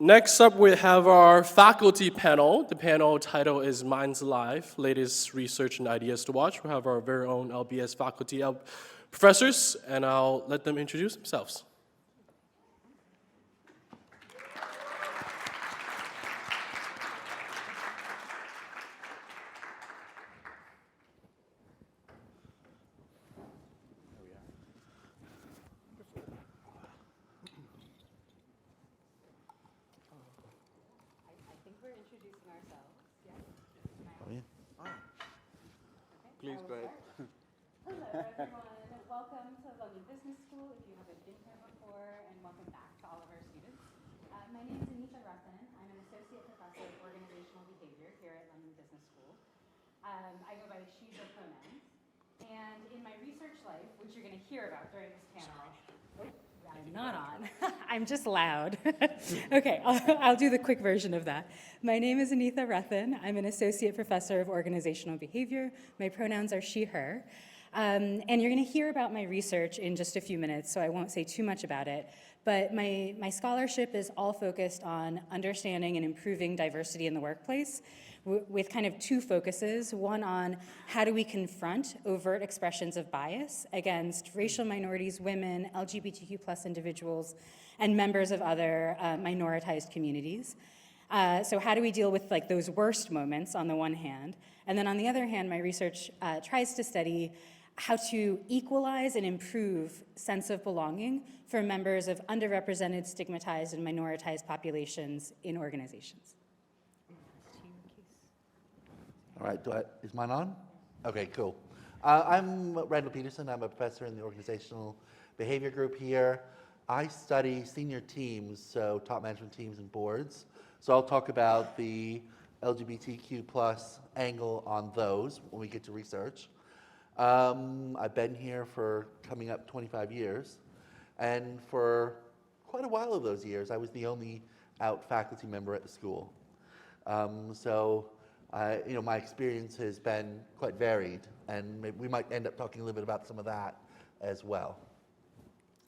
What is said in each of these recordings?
Next up, we have our faculty panel. The panel title is Minds Alive, Latest Research and Ideas to Watch. We have our very own LBS faculty professors, and I'll let them introduce themselves. Please go ahead. Hello, everyone. Welcome to London Business School, if you haven't been here before, and welcome back to all of our students. My name is Anita Ruffin. I'm an associate professor of organizational behavior here at London Business School. I go by she, her pronouns. And in my research life, which you're going to hear about during this panel, I'm not on. I'm just loud. Okay, I'll do the quick version of that. My name is Anita Ruffin. I'm an associate professor of organizational behavior. My pronouns are she, her. And you're going to hear about my research in just a few minutes, so I won't say too much about it. But my scholarship is all focused on understanding and improving diversity in the workplace, with kind of two focuses. One on how do we confront overt expressions of bias against racial minorities, women, LGBTQ plus individuals, and members of other minoritized communities. So how do we deal with like those worst moments on the one hand? And then on the other hand, my research tries to study how to equalize and improve sense of belonging for members of underrepresented, stigmatized, and minoritized populations in organizations. All right, is mine on? Okay, cool. I'm Randall Peterson. I'm a professor in the organizational behavior group here. I study senior teams, so top management teams and boards. So I'll talk about the LGBTQ plus angle on those when we get to research. I've been here for coming up 25 years, and for quite a while of those years, I was the only out faculty member at the school. My experience has been quite varied, and maybe we might end up talking a little bit about some of that as well.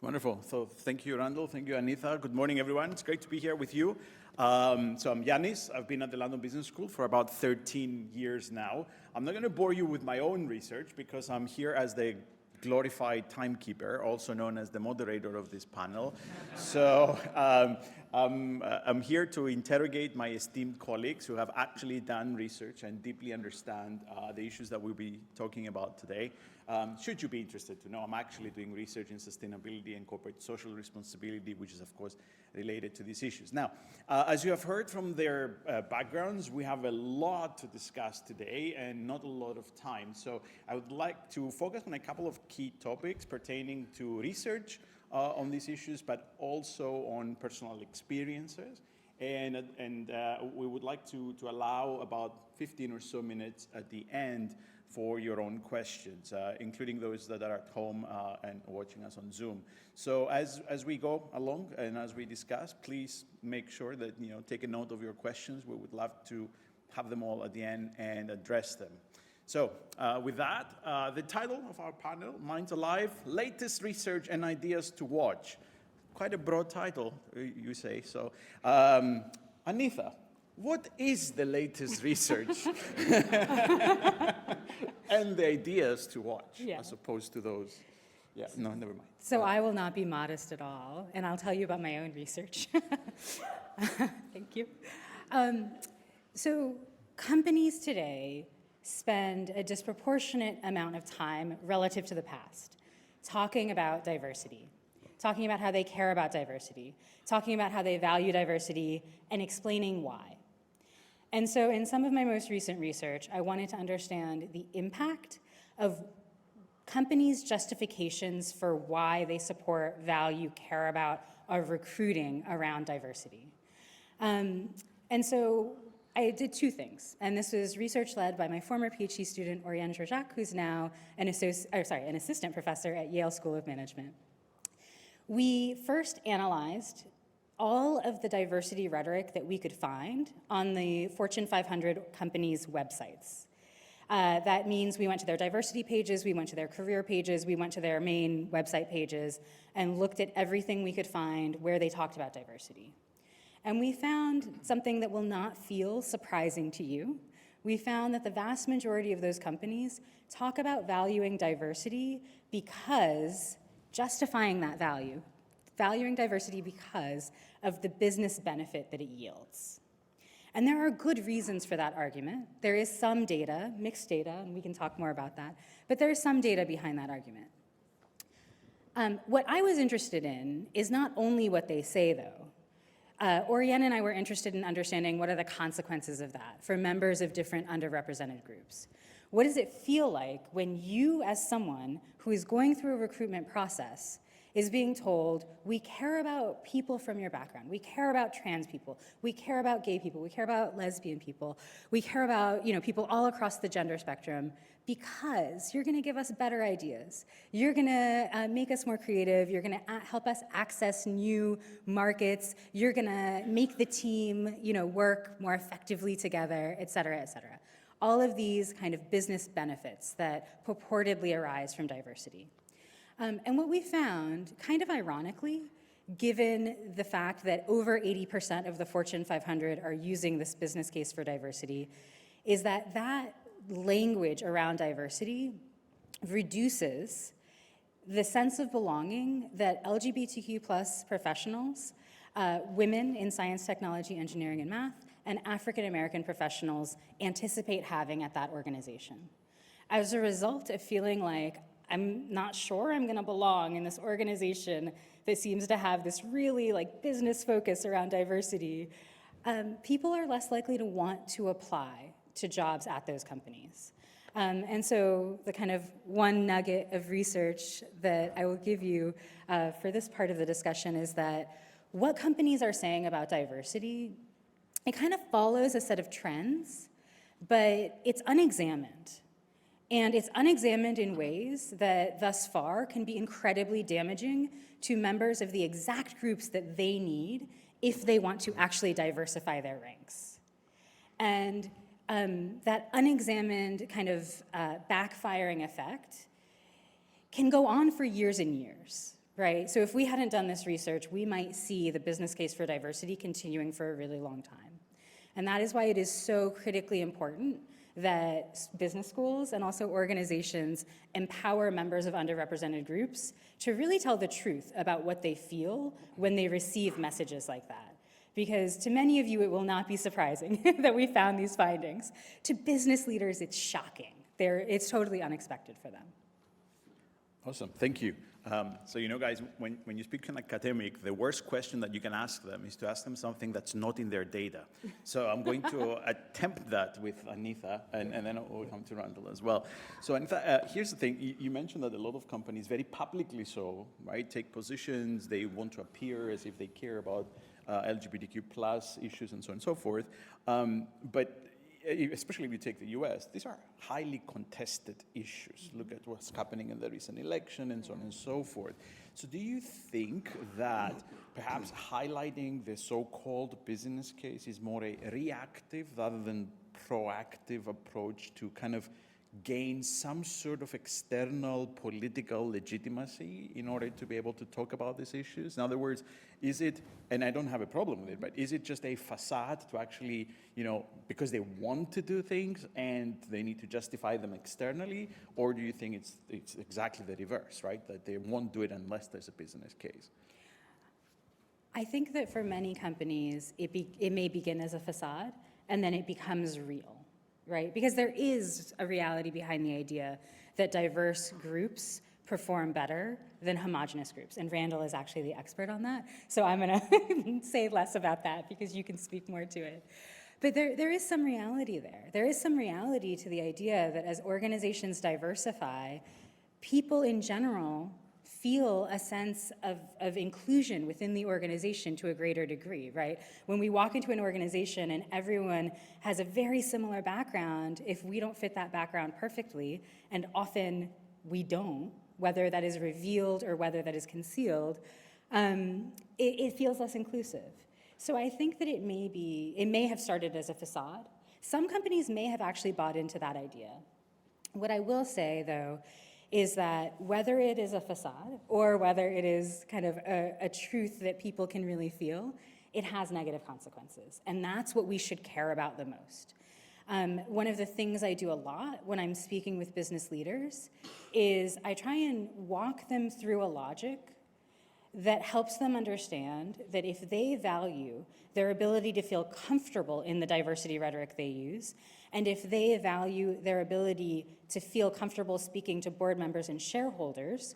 Wonderful. So thank you, Randall. Thank you, Anita. Good morning, everyone. It's great to be here with you. So I'm Yanis. I've been at the London Business School for about 13 years now. I'm not going to bore you with my own research because I'm here as the glorified timekeeper, also known as the moderator of this panel. So I'm here to interrogate my esteemed colleagues who have actually done research and deeply understand the issues that we'll be talking about today. Should you be interested to know, I'm actually doing research in sustainability and corporate social responsibility, which is, of course, related to these issues. Now, as you have heard from their backgrounds, we have a lot to discuss today and not a lot of time. So I would like to focus on a couple of key topics pertaining to research on these issues, but also on personal experiences. And we would like to allow about 15 or so minutes at the end for your own questions, including those that are at home and watching us on Zoom. So as we go along and as we discuss, please make sure that take a note of your questions. We would love to have them all at the end and address them. So with that, the title of our panel, Minds Alive, Latest Research and Ideas to Watch. Quite a broad title, you say. So Anita, what is the latest research and the ideas to watch, as opposed to those? Yeah, no, never mind. So I will not be modest at all, and I'll tell you about my own research. Thank you. So companies today spend a disproportionate amount of time relative to the past talking about diversity, talking about how they care about diversity, talking about how they value diversity, and explaining why. And so in some of my most recent research, I wanted to understand the impact of companies' justifications for why they support, value, care about, or recruiting around diversity. And so I did two things, and this was research led by my former PhD student, Oriane Georgiac, who's now an assistant professor at Yale School of Management. We first analyzed all of the diversity rhetoric that we could find on the Fortune 500 companies' websites. That means we went to their diversity pages, we went to their career pages, we went to their main website pages, and looked at everything we could find where they talked about diversity. And we found something that will not feel surprising to you. We found that the vast majority of those companies talk about valuing diversity because, justifying that value, valuing diversity because of the business benefit that it yields. And there are good reasons for that argument. There is some data, mixed data, and we can talk more about that, but there is some data behind that argument. What I was interested in is not only what they say, though. Oriana and I were interested in understanding what are the consequences of that for members of different underrepresented groups. What does it feel like when you, as someone who is going through a recruitment process, is being told, we care about people from your background, we care about trans people, we care about gay people, we care about lesbian people, we care about people all across the gender spectrum, because you're gonna give us better ideas. You're gonna make us more creative, you're gonna help us access new markets, you're gonna make the team work more effectively together, et cetera, et cetera. All of these kind of business benefits that purportedly arise from diversity. And what we found, kind of ironically, given the fact that over 80% of the Fortune 500 are using this business case for diversity, is that that language around diversity reduces the sense of belonging that LGBTQ plus professionals, women in science, technology, engineering, and math, and African American professionals anticipate having at that organization. As a result of feeling like, I'm not sure I'm gonna belong in this organization that seems to have this really business focus around diversity, people are less likely to want to apply to jobs at those companies. And so the kind of one nugget of research that I will give you for this part of the discussion is that what companies are saying about diversity, it kind of follows a set of trends, but it's unexamined. And it's unexamined in ways that thus far can be incredibly damaging to members of the exact groups that they need if they want to actually diversify their ranks. And that unexamined kind of backfiring effect can go on for years and years, right? So if we hadn't done this research, we might see the business case for diversity continuing for a really long time. And that is why it is so critically important that business schools and also organizations empower members of underrepresented groups to really tell the truth about what they feel when they receive messages like that. Because to many of you, it will not be surprising that we found these findings. To business leaders, it's shocking. It's totally unexpected for them. Awesome, thank you. So guys, when you speak to an academic, the worst question that you can ask them is to ask them something that's not in their data. So I'm going to attempt that with Anitha, and then we'll come to Randall as well. So Anitha, here's the thing. You mentioned that a lot of companies, very publicly so, right, take positions, they want to appear as if they care about LGBTQ plus issues and so on and so forth. But especially if you take the US, these are highly contested issues. Look at what's happening in the recent election and so on and so forth. So do you think that perhaps highlighting the so-called business case is more a reactive rather than proactive approach to kind of gain some sort of external political legitimacy in order to be able to talk about these issues? In other words, is it, and I don't have a problem with it, but is it just a facade to actually, because they want to do things and they need to justify them externally? Or do you think it's exactly the reverse, right? That they won't do it unless there's a business case? I think that for many companies, it may begin as a facade and then it becomes real. Right? Because there is a reality behind the idea that diverse groups perform better than homogenous groups. And Randall is actually the expert on that. So I'm going to say less about that because you can speak more to it. But there is some reality there. There is some reality to the idea that as organizations diversify, people in general feel a sense of inclusion within the organization to a greater degree, right? When we walk into an organization and everyone has a very similar background, if we don't fit that background perfectly, and often we don't, whether that is revealed or whether that is concealed, it feels less inclusive. So I think that it may have started as a facade. Some companies may have actually bought into that idea. What I will say, though, is that whether it is a facade or whether it is kind of a truth that people can really feel, it has negative consequences. And that's what we should care about the most. One of the things I do a lot when I'm speaking with business leaders is I try and walk them through a logic that helps them understand that if they value their ability to feel comfortable in the diversity rhetoric they use, and if they value their ability to feel comfortable speaking to board members and shareholders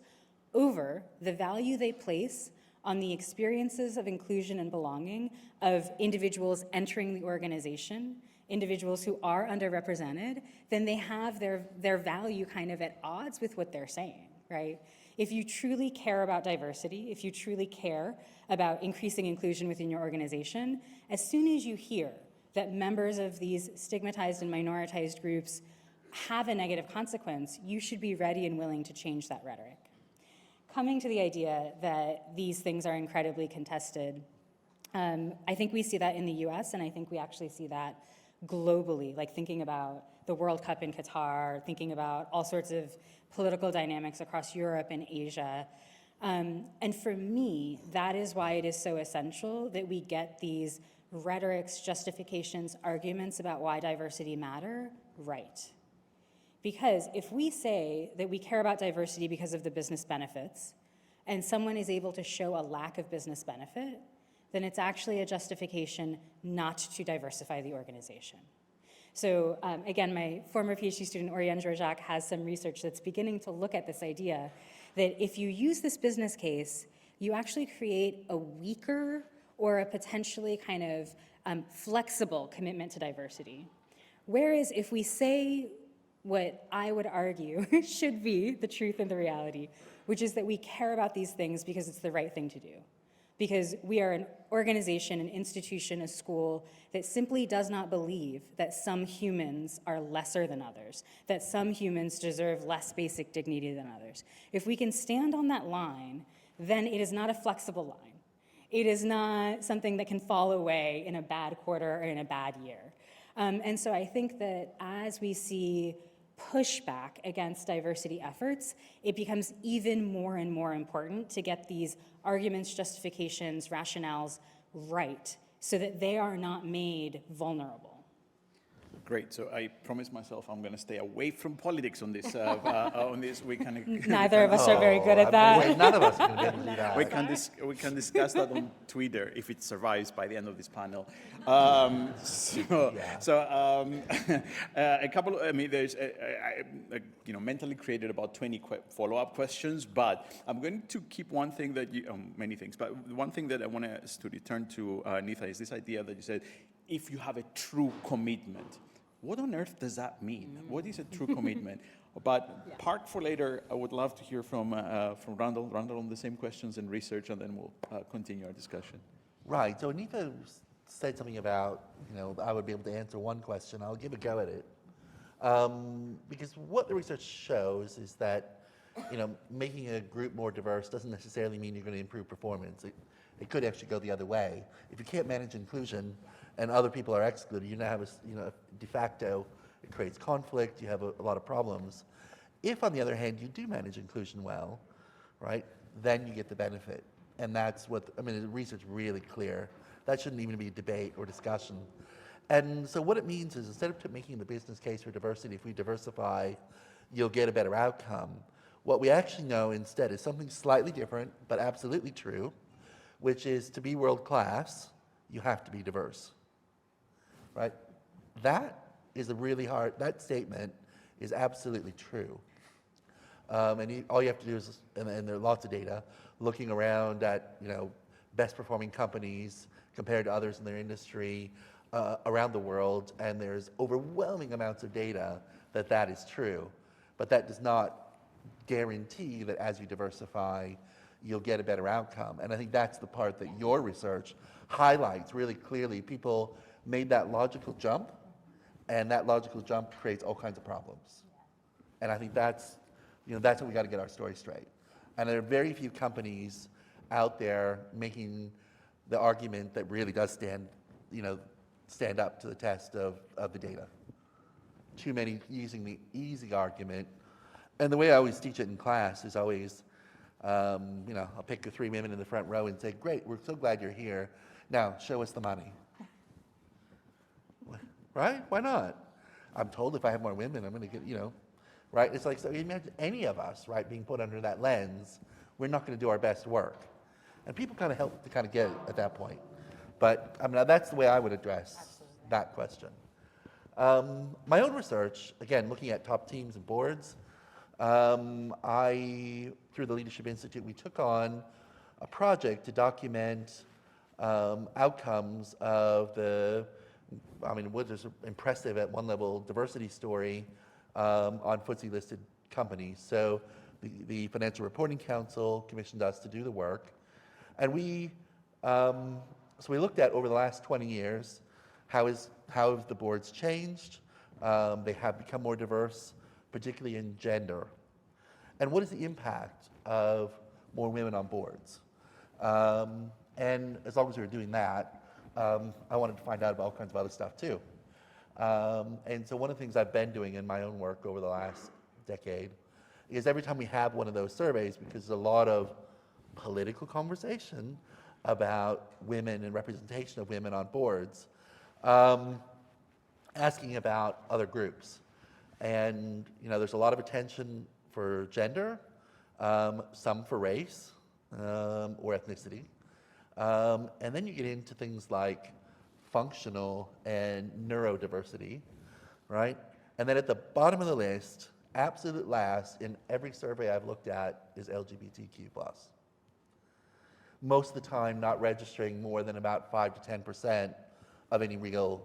over the value they place on the experiences of inclusion and belonging of individuals entering the organization, individuals who are underrepresented, then they have their value kind of at odds with what they're saying, right? If you truly care about diversity, if you truly care about increasing inclusion within your organization, as soon as you hear that members of these stigmatized and minoritized groups have a negative consequence, you should be ready and willing to change that rhetoric. Coming to the idea that these things are incredibly contested, I think we see that in the US, and I think we actually see that globally, like thinking about the World Cup in Qatar, thinking about all sorts of political dynamics across Europe and Asia. And for me, that is why it is so essential that we get these rhetorics, justifications, arguments about why diversity matter right. Because if we say that we care about diversity because of the business benefits, and someone is able to show a lack of business benefit, then it's actually a justification not to diversify the organization. So again, my former PhD student, Oriane Georgiac, has some research that's beginning to look at this idea that if you use this business case, you actually create a weaker or a potentially kind of flexible commitment to diversity. Whereas if we say what I would argue should be the truth and the reality, which is that we care about these things because it's the right thing to do. Because we are an organization, an institution, a school that simply does not believe that some humans are lesser than others, that some humans deserve less basic dignity than others. If we can stand on that line, then it is not a flexible line. It is not something that can fall away in a bad quarter or in a bad year. And so I think that as we see pushback against diversity efforts, it becomes even more and more important to get these arguments, justifications, rationales right so that they are not made vulnerable. Great. So I promised myself I'm going to stay away from politics on this. On this, we can. Neither of us are very good at that. None of us are going to do that. We can discuss that on Twitter if it survives by the end of this panel. A couple. I mean, there's mentally created about 20 follow-up questions, but I'm going to keep one thing that many things, but one thing that I want us to return to, Nitha, is this idea that you said, if you have a true commitment. What on earth does that mean? What is a true commitment? But park for later, I would love to hear from Randall. Randall on the same questions and research, and then we'll continue our discussion. Right, so Anita said something about, I would be able to answer one question. I'll give a go at it. Because what the research shows is that, making a group more diverse doesn't necessarily mean you're going to improve performance. It could actually go the other way. If you can't manage inclusion and other people are excluded, you now have de facto, it creates conflict, you have a lot of problems. If, on the other hand, you do manage inclusion well, right, then you get the benefit. And that's what, the research is really clear. That shouldn't even be a debate or discussion. And so what it means is instead of making the business case for diversity, if we diversify, you'll get a better outcome. What we actually know instead is something slightly different, but absolutely true, which is to be world-class, you have to be diverse, right? That is a really hard, that statement is absolutely true. And all you have to do is, and there are lots of data, looking around at, best performing companies compared to others in their industry around the world, and there's overwhelming amounts of data that is true. But that does not guarantee that as you diversify, you'll get a better outcome. And I think that's the part that your research highlights really clearly. People made that logical jump, and that logical jump creates all kinds of problems. And I think that's what we got to get our story straight. And there are very few companies out there making the argument that really does stand up to the test of the data. Too many using the easy argument. And the way I always teach it in class is always, I'll pick the 3 women in the front row and say, great, we're so glad you're here. Now, show us the money. Right? Why not? I'm told if I have more women, I'm going to get, right? It's like, so imagine any of us, right, being put under that lens, we're not going to do our best work. And people kind of help to kind of get it at that point. But I mean, that's the way I would address that question. My own research, again, looking at top teams and boards, through the Leadership Institute, we took on a project to document outcomes of what is impressive at one level diversity story on FTSE listed companies. So the Financial Reporting Council commissioned us to do the work. And we looked at over the last 20 years, how have the boards changed? They have become more diverse, particularly in gender. And what is the impact of more women on boards? And as long as we were doing that, I wanted to find out about all kinds of other stuff too. And so one of the things I've been doing in my own work over the last decade is every time we have one of those surveys, because there's a lot of political conversation about women and representation of women on boards, asking about other groups. And there's a lot of attention for gender, some for race or ethnicity. And then you get into things like functional and neurodiversity, right? And then at the bottom of the list, absolute last in every survey I've looked at is LGBTQ+. Most of the time not registering more than about 5 to 10% of any real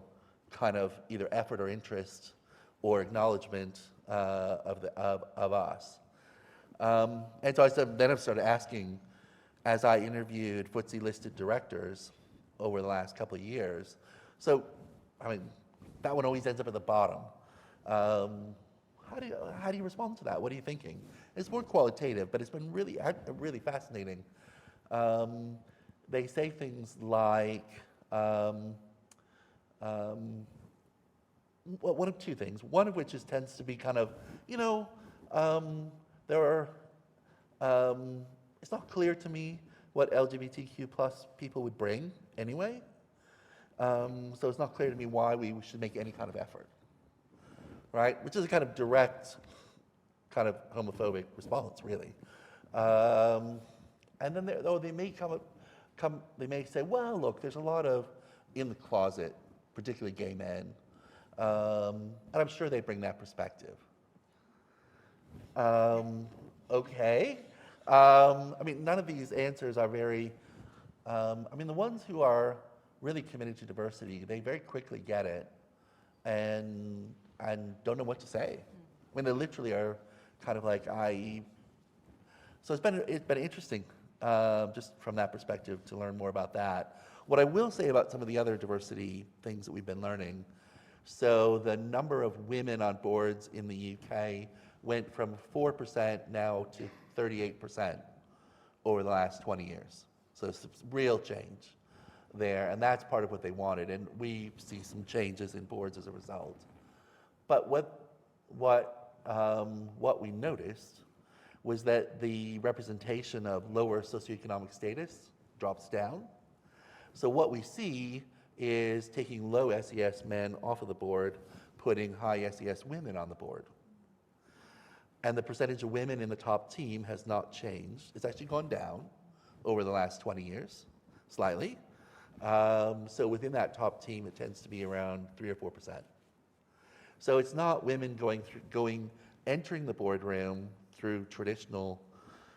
kind of either effort or interest or acknowledgement of us. And so I've started asking, as I interviewed FTSE listed directors over the last couple of years. So, that one always ends up at the bottom. How do you respond to that? What are you thinking? It's more qualitative, but it's been really fascinating. They say things like, one of two things. One of which tends to be kind of, it's not clear to me what LGBTQ plus people would bring anyway. So it's not clear to me why we should make any kind of effort, right? Which is a kind of direct, kind of homophobic response, really. And then they may say, well, look, there's a lot of in the closet, particularly gay men, and I'm sure they bring that perspective. Okay. None of these answers are very, the ones who are really committed to diversity, they very quickly get it and don't know what to say. They literally are kind of like, so it's been interesting, just from that perspective to learn more about that. What I will say about some of the other diversity things that we've been learning, so the number of women on boards in the UK went from 4% now to 38% over the last 20 years. So it's a real change there, and that's part of what they wanted, and we see some changes in boards as a result. But what we noticed was that the representation of lower socioeconomic status drops down. So what we see is taking low SES men off of the board, putting high SES women on the board. And the percentage of women in the top team has not changed. It's actually gone down over the last 20 years, slightly. So within that top team, it tends to be around 3 or 4%. So it's not women entering the boardroom through traditional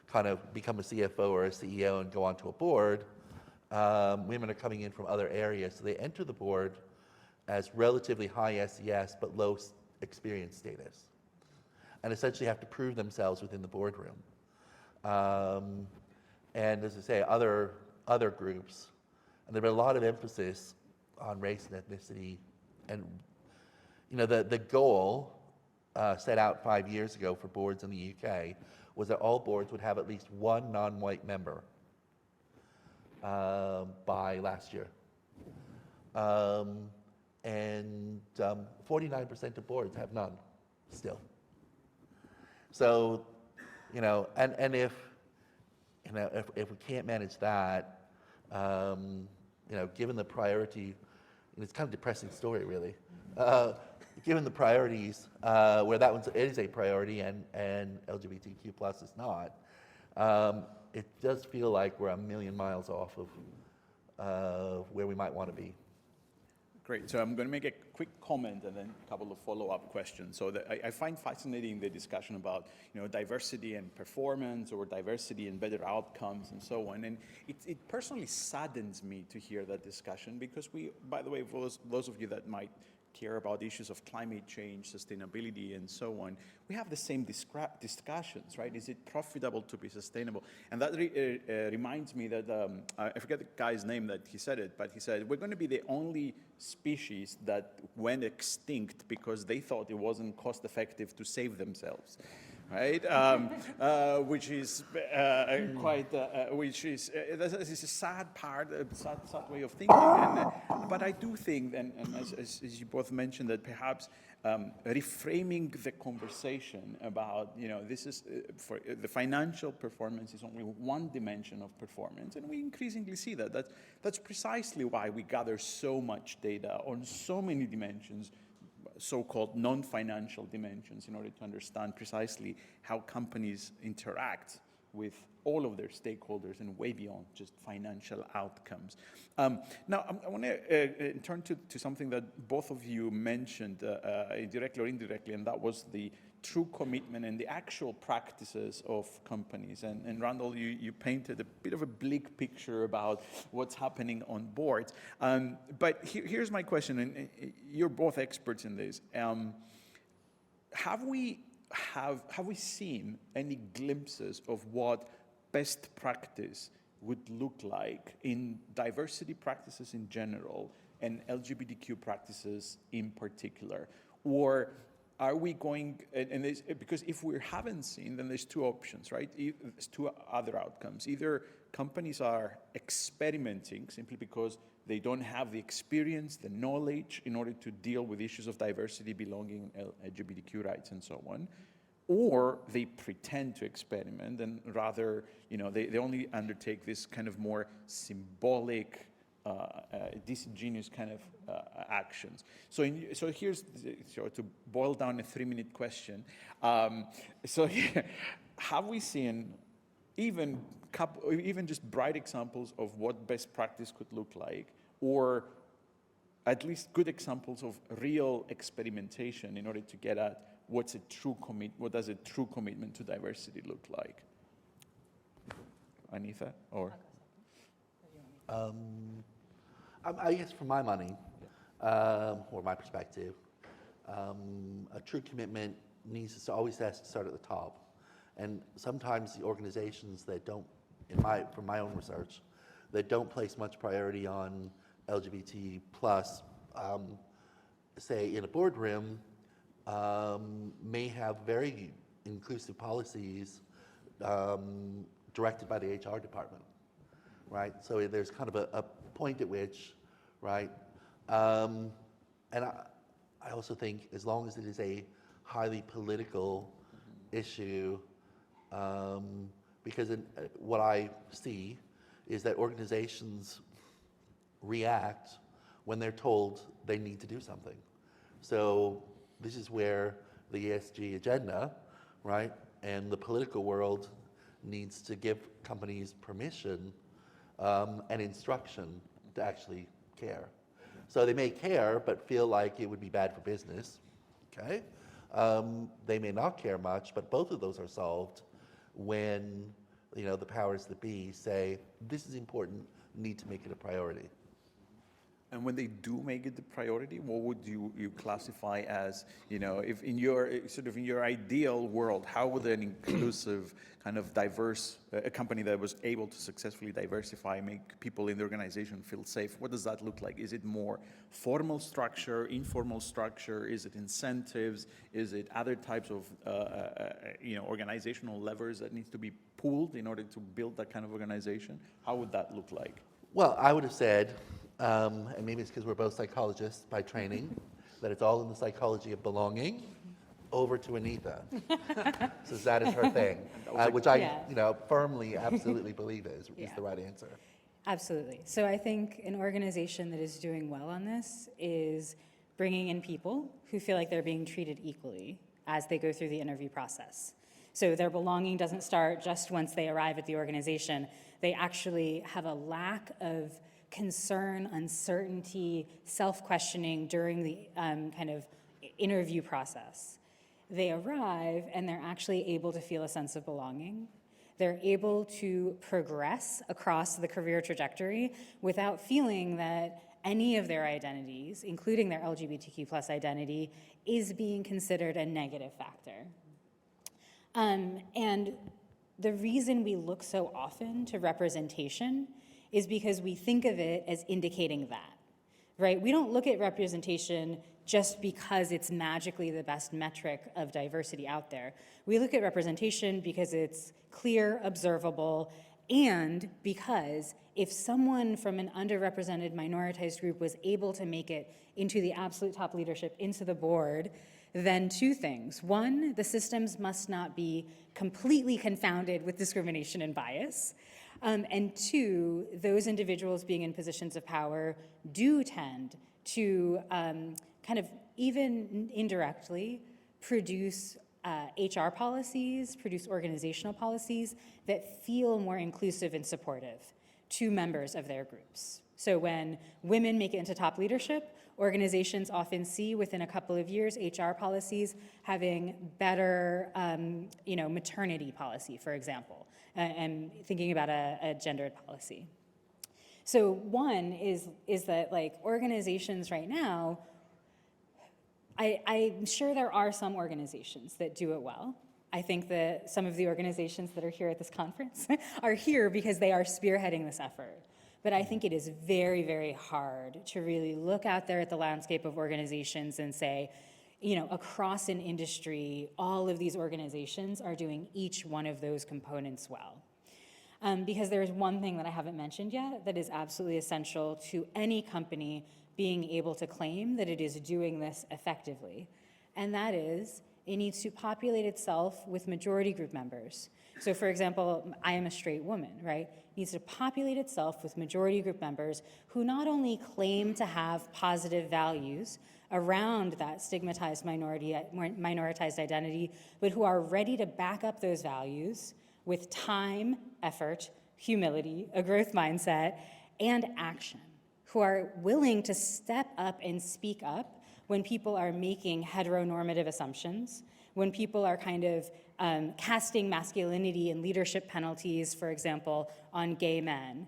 kind of become a CFO or a CEO and go onto a board. Women are coming in from other areas, so they enter the board as relatively high SES but low experience status, and essentially have to prove themselves within the boardroom. And as I say, other groups, and there's been a lot of emphasis on race and ethnicity, and the goal set out 5 years ago for boards in the UK was that all boards would have at least one non-white member by last year. And 49% of boards have none still. So, and if we can't manage that, given the priority, and it's kind of a depressing story, really. Given the priorities, where that one is a priority and LGBTQ plus is not, it does feel like we're a million miles off of where we might want to be. Great. So I'm going to make a quick comment and then a couple of follow-up questions. So I find fascinating the discussion about diversity and performance, or diversity and better outcomes, and so on. And it personally saddens me to hear that discussion, because we, by the way, for those of you that might care about issues of climate change, sustainability, and so on, we have the same discussions, right? Is it profitable to be sustainable? And that reminds me that, I forget the guy's name that he said it, but he said, we're going to be the only species that went extinct because they thought it wasn't cost effective to save themselves. Right, which is quite, which is this is a sad part, a sad way of thinking. But I do think, and as you both mentioned, that perhaps reframing the conversation about, this is for the financial performance is only one dimension of performance, and we increasingly see that. That's precisely why we gather so much data on so many dimensions, so-called non-financial dimensions, in order to understand precisely how companies interact with all of their stakeholders and way beyond just financial outcomes. Now, I want to turn to something that both of you mentioned, directly or indirectly, and that was the true commitment and the actual practices of companies. And Randall, you painted a bit of a bleak picture about what's happening on boards. But here's my question, and you're both experts in this. Have we seen any glimpses of what best practice would look like in diversity practices in general and LGBTQ practices in particular? Or are we going, because if we haven't seen, then there's two options, right? There's two other outcomes. Either companies are experimenting simply because they don't have the experience, the knowledge in order to deal with issues of diversity, belonging, LGBTQ rights, and so on. Or they pretend to experiment and rather, they only undertake this kind of more symbolic, disingenuous kind of actions. So here's to boil down a 3-minute question. Have we seen even just bright examples of what best practice could look like, or at least good examples of real experimentation in order to get at what does a true commitment to diversity look like? Anita, or? I guess from my money, or my perspective, a true commitment always has to start at the top. And sometimes the organizations that don't, from my own research, that don't place much priority on LGBT plus, say in a boardroom, may have very inclusive policies directed by the HR department, right? So there's kind of a point at which, right? And I also think as long as it is a highly political issue, because what I see is that organizations react when they're told they need to do something. So this is where the ESG agenda, right, and the political world needs to give companies permission and instruction to actually care. So they may care, but feel like it would be bad for business, okay? They may not care much, but both of those are solved when, the powers that be say, this is important, need to make it a priority. And when they do make it the priority, what would you classify as, if in your ideal world, how would an inclusive, kind of diverse, a company that was able to successfully diversify, make people in the organization feel safe, what does that look like? Is it more formal structure, informal structure? Is it incentives? Is it other types of, organizational levers that need to be pulled in order to build that kind of organization? How would that look like? Well, I would have said, and maybe it's because we're both psychologists by training, that it's all in the psychology of belonging. Over to Anita. So that is her thing, which I, firmly, absolutely believe is the right answer. Absolutely. So I think an organization that is doing well on this is bringing in people who feel like they're being treated equally as they go through the interview process. So their belonging doesn't start just once they arrive at the organization. They actually have a lack of concern, uncertainty, self-questioning during the kind of interview process. They arrive and they're actually able to feel a sense of belonging. They're able to progress across the career trajectory without feeling that any of their identities, including their LGBTQ plus identity, is being considered a negative factor. And the reason we look so often to representation is because we think of it as indicating that, right? We don't look at representation just because it's magically the best metric of diversity out there. We look at representation because it's clear, observable, and because if someone from an underrepresented minoritized group was able to make it into the absolute top leadership, into the board, then two things. One, the systems must not be completely confounded with discrimination and bias. And two, those individuals being in positions of power do tend to kind of even indirectly produce HR policies, produce organizational policies that feel more inclusive and supportive to members of their groups. So when women make it into top leadership, organizations often see within a couple of years HR policies having better maternity policy, for example, and thinking about a gendered policy. So one is that like organizations right now, I'm sure there are some organizations that do it well. I think that some of the organizations that are here at this conference are here because they are spearheading this effort. But I think it is very, very hard to really look out there at the landscape of organizations and say, across an industry, all of these organizations are doing each one of those components well. Because there's one thing that I haven't mentioned yet that is absolutely essential to any company being able to claim that it is doing this effectively. And that is, it needs to populate itself with majority group members. So for example, I am a straight woman, right? It needs to populate itself with majority group members who not only claim to have positive values around that stigmatized minoritized identity, but who are ready to back up those values with time, effort, humility, a growth mindset, and action, who are willing to step up and speak up when people are making heteronormative assumptions, when people are kind of casting masculinity and leadership penalties, for example, on gay men,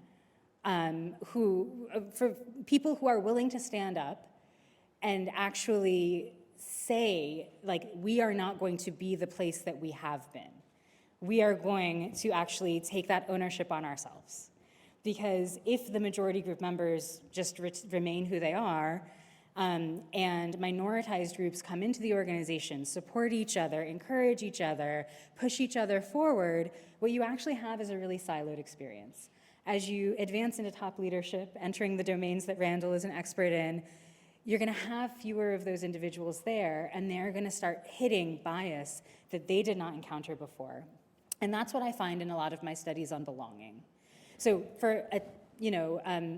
for people who are willing to stand up and actually say, like, we are not going to be the place that we have been. We are going to actually take that ownership on ourselves. Because if the majority group members just remain who they are, and minoritized groups come into the organization, support each other, encourage each other, push each other forward, what you actually have is a really siloed experience. As you advance into top leadership, entering the domains that Randall is an expert in, you're gonna have fewer of those individuals there, and they're gonna start hitting bias that they did not encounter before. And that's what I find in a lot of my studies on belonging. So for a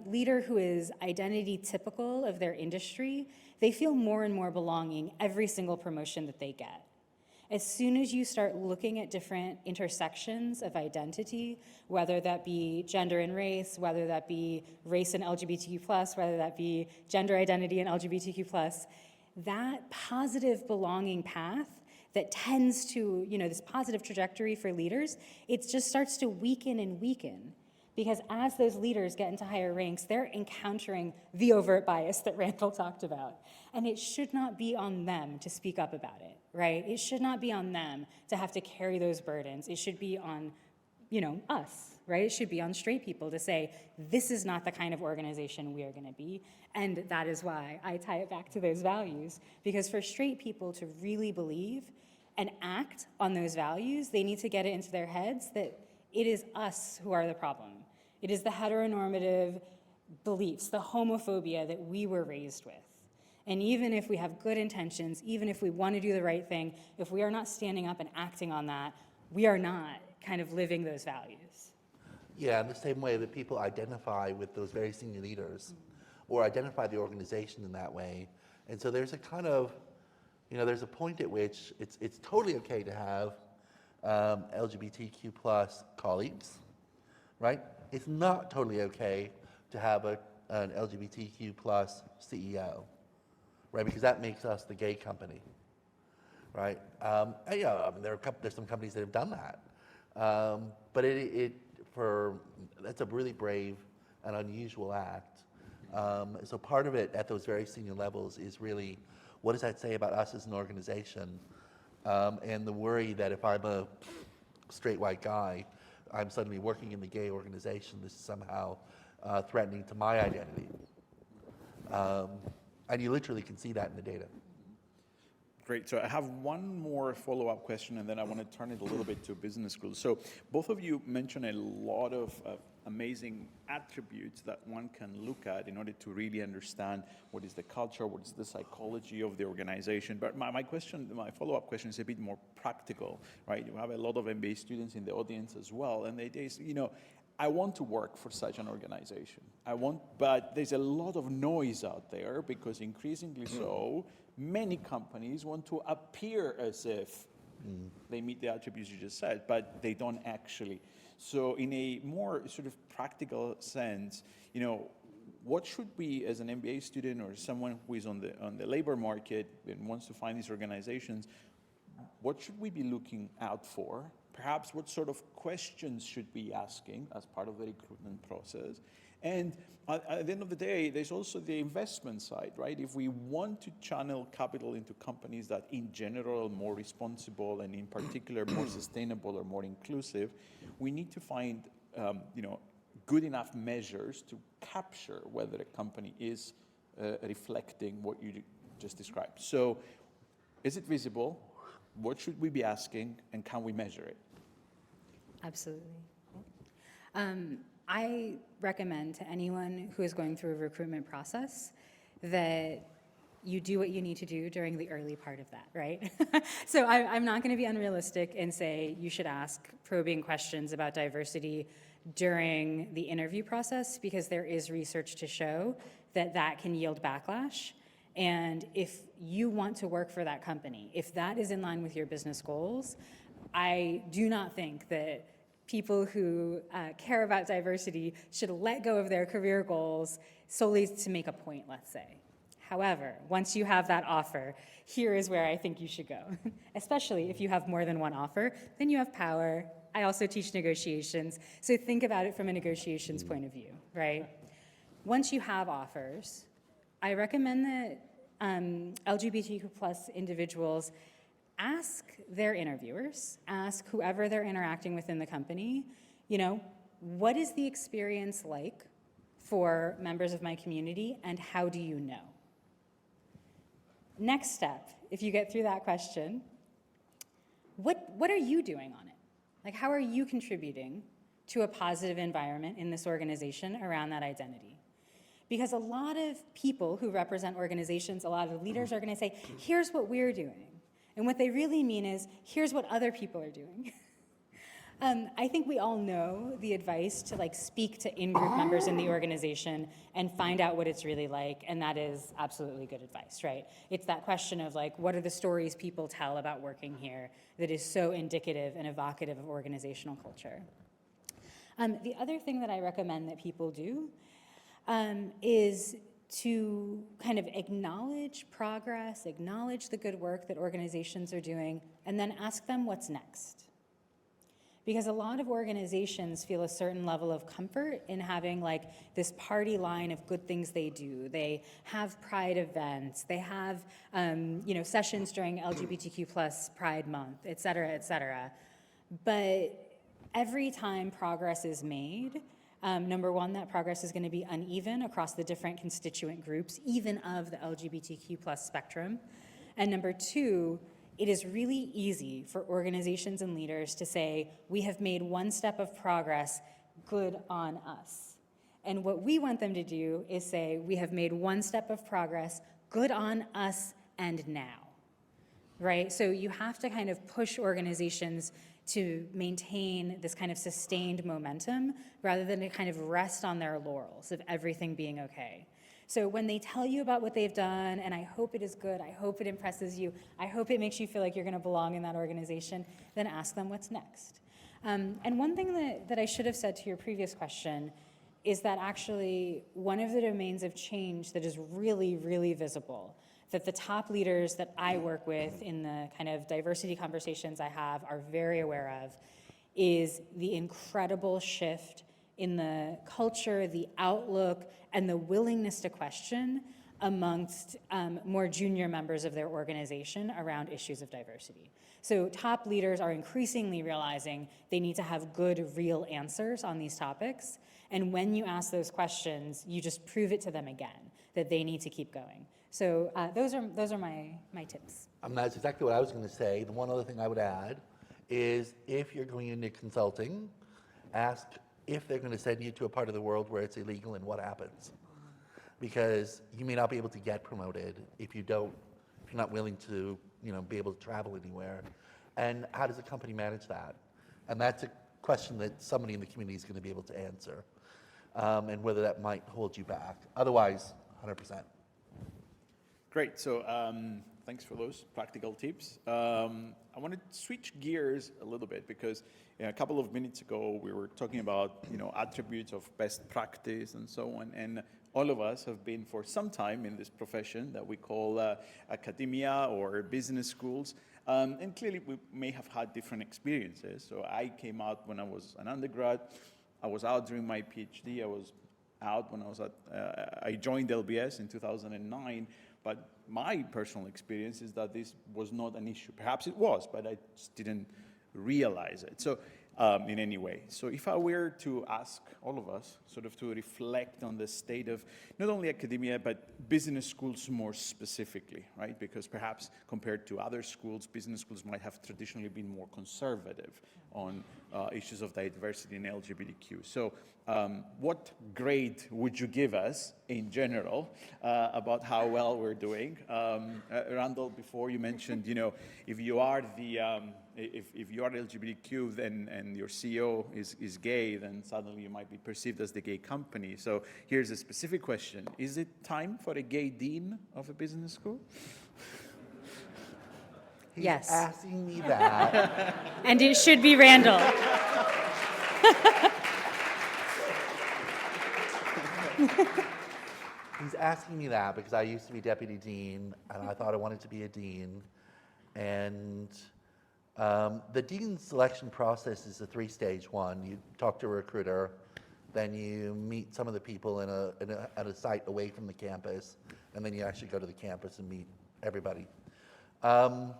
leader who is identity typical of their industry, they feel more and more belonging every single promotion that they get. As soon as you start looking at different intersections of identity, whether that be gender and race, whether that be race and LGBTQ+, whether that be gender identity and LGBTQ+, that positive belonging path that tends to, this positive trajectory for leaders, it just starts to weaken and weaken. Because as those leaders get into higher ranks, they're encountering the overt bias that Randall talked about. And it should not be on them to speak up about it, right? It should not be on them to have to carry those burdens. It should be on, us, right? It should be on straight people to say, this is not the kind of organization we are gonna be. And that is why I tie it back to those values. Because for straight people to really believe and act on those values, they need to get it into their heads that it is us who are the problem. It is the heteronormative beliefs, the homophobia that we were raised with. And even if we have good intentions, even if we want to do the right thing, if we are not standing up and acting on that, we are not kind of living those values. Yeah, in the same way that people identify with those very senior leaders or identify the organization in that way. And so there's a kind of, there's a point at which it's totally okay to have LGBTQ plus colleagues, right? It's not totally okay to have an LGBTQ plus CEO, right? Because that makes us the gay company, right? And, there's some companies that have done that. But that's a really brave and unusual act. So part of it at those very senior levels is really, what does that say about us as an organization? And the worry that if I'm a straight white guy, I'm suddenly working in the gay organization, this is somehow threatening to my identity. And you literally can see that in the data. Great. So I have one more follow-up question, and then I want to turn it a little bit to business schools. So both of you mentioned a lot of amazing attributes that one can look at in order to really understand what is the culture, what is the psychology of the organization. But my follow-up question is a bit more practical, right? You have a lot of MBA students in the audience as well, and they say, I want to work for such an organization. But there's a lot of noise out there because increasingly so, many companies want to appear as if they meet the attributes you just said, but they don't actually. So in a more sort of practical sense, what should we, as an MBA student or someone who is on the labor market and wants to find these organizations, what should we be looking out for? Perhaps what sort of questions should we be asking as part of the recruitment process? And at the end of the day, there's also the investment side, right? If we want to channel capital into companies that in general are more responsible and in particular more sustainable or more inclusive, we need to find good enough measures to capture whether a company is reflecting what you just described. So is it visible? What should we be asking, and can we measure it? Absolutely. I recommend to anyone who is going through a recruitment process that you do what you need to do during the early part of that, right? So I'm not going to be unrealistic and say you should ask probing questions about diversity during the interview process, because there is research to show that that can yield backlash. And if you want to work for that company, if that is in line with your business goals, I do not think that people who care about diversity should let go of their career goals solely to make a point, let's say. However, once you have that offer, here is where I think you should go. Especially if you have more than one offer, then you have power. I also teach negotiations, so think about it from a negotiations point of view, right? Once you have offers, I recommend that LGBTQ plus individuals ask their interviewers, ask whoever they're interacting with in the company, what is the experience like for members of my community, and how do you know? Next step, if you get through that question, what are you doing on it? Like, how are you contributing to a positive environment in this organization around that identity? Because a lot of people who represent organizations, a lot of leaders are going to say, here's what we're doing. And what they really mean is, here's what other people are doing. I think we all know the advice to speak to in-group members in the organization and find out what it's really like, and that is absolutely good advice, right? It's that question of what are the stories people tell about working here that is so indicative and evocative of organizational culture. The other thing that I recommend that people do is to kind of acknowledge progress, acknowledge the good work that organizations are doing, and then ask them what's next. Because a lot of organizations feel a certain level of comfort in having this party line of good things they do. They have pride events, they have sessions during LGBTQ plus Pride Month, et cetera, et cetera. But every time progress is made, number one, that progress is going to be uneven across the different constituent groups, even of the LGBTQ plus spectrum. And number two, it is really easy for organizations and leaders to say, we have made one step of progress, good on us. And what we want them to do is say, we have made one step of progress, good on us and now, right? So you have to kind of push organizations to maintain this kind of sustained momentum rather than to kind of rest on their laurels of everything being okay. So when they tell you about what they've done, and I hope it is good, I hope it impresses you, I hope it makes you feel like you're going to belong in that organization, then ask them what's next. And one thing that I should have said to your previous question is that actually one of the domains of change that is really, really visible, that the top leaders that I work with in the kind of diversity conversations I have are very aware of, is the incredible shift in the culture, the outlook, and the willingness to question amongst more junior members of their organization around issues of diversity. So top leaders are increasingly realizing they need to have good, real answers on these topics. And when you ask those questions, you just prove it to them again, that they need to keep going. So those are my tips. That's exactly what I was going to say. The one other thing I would add is if you're going into consulting, ask if they're going to send you to a part of the world where it's illegal and what happens. Because you may not be able to get promoted if you're not willing to, be able to travel anywhere. And how does a company manage that? And that's a question that somebody in the community is going to be able to answer, and whether that might hold you back. Otherwise, 100%. Great. So thanks for those practical tips. I want to switch gears a little bit because a couple of minutes ago we were talking about attributes of best practice and so on, and all of us have been for some time in this profession that we call academia or business schools, and clearly we may have had different experiences. So I came out when I was an undergrad. I was out during my PhD. I was out when I joined LBS in 2009. But my personal experience is that this was not an issue. Perhaps it was, but I just didn't realize it. So in any way. So if I were to ask all of us sort of to reflect on the state of not only academia, but business schools more specifically, right? Because perhaps compared to other schools, business schools might have traditionally been more conservative on issues of diversity and LGBTQ. So what grade would you give us in general about how well we're doing? Randall, before you mentioned, if you are if you are LGBTQ and your CEO is gay, then suddenly you might be perceived as the gay company. So here's a specific question. Is it time for a gay dean of a business school? He's Yes. asking me that. And it should be Randall. He's asking me that because I used to be deputy dean, and I thought I wanted to be a dean. And the dean selection process is a 3-stage one. You talk to a recruiter, then you meet some of the people at a site away from the campus, and then you actually go to the campus and meet everybody. And